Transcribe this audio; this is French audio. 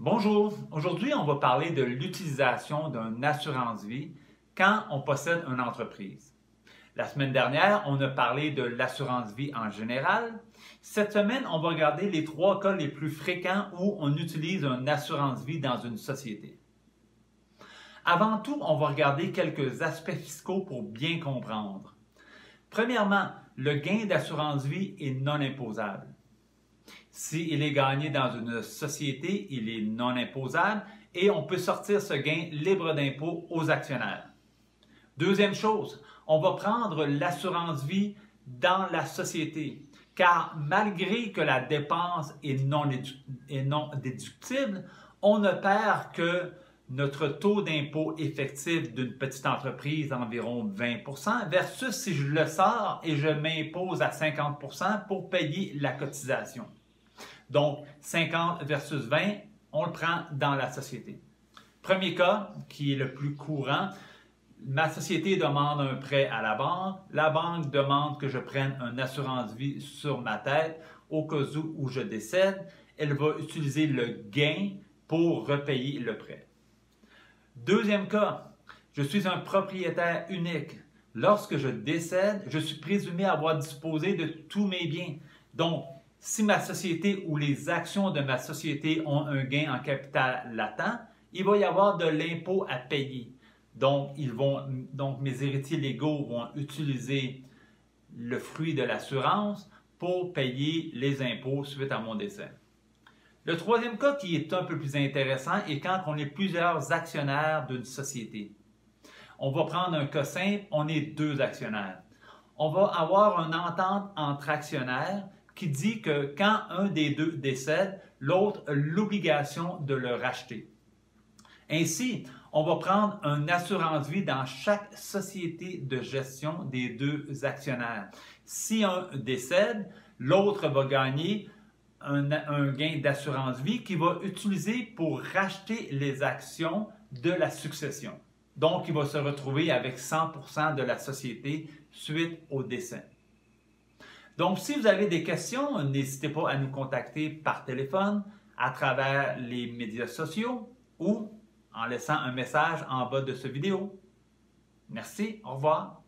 Bonjour, aujourd'hui on va parler de l'utilisation d'une assurance-vie quand on possède une entreprise. La semaine dernière, on a parlé de l'assurance-vie en général. Cette semaine, on va regarder les 3 cas les plus fréquents où on utilise une assurance-vie dans une société. Avant tout, on va regarder quelques aspects fiscaux pour bien comprendre. Premièrement, le gain d'assurance-vie est non imposable. S'il est gagné dans une société, il est non imposable et on peut sortir ce gain libre d'impôt aux actionnaires. Deuxième chose, on va prendre l'assurance-vie dans la société, car malgré que la dépense est non déductible, on ne perd que notre taux d'impôt effectif d'une petite entreprise d'environ 20 % versus si je le sors et je m'impose à 50 % pour payer la cotisation. Donc, 50 versus 20, on le prend dans la société. Premier cas, qui est le plus courant, ma société demande un prêt à la banque demande que je prenne une assurance-vie sur ma tête au cas où je décède, elle va utiliser le gain pour repayer le prêt. Deuxième cas, je suis un propriétaire unique. Lorsque je décède, je suis présumé avoir disposé de tous mes biens. Donc, si ma société ou les actions de ma société ont un gain en capital latent, il va y avoir de l'impôt à payer. Donc, mes héritiers légaux vont utiliser le fruit de l'assurance pour payer les impôts suite à mon décès. Le troisième cas qui est un peu plus intéressant est quand on est plusieurs actionnaires d'une société. On va prendre un cas simple, on est 2 actionnaires. On va avoir une entente entre actionnaires qui dit que quand un des 2 décède, l'autre a l'obligation de le racheter. Ainsi, on va prendre une assurance-vie dans chaque société de gestion des 2 actionnaires. Si un décède, l'autre va gagner un gain d'assurance-vie qu'il va utiliser pour racheter les actions de la succession. Donc, il va se retrouver avec 100 % de la société suite au décès. Donc, si vous avez des questions, n'hésitez pas à nous contacter par téléphone, à travers les médias sociaux ou en laissant un message en bas de cette vidéo. Merci, au revoir.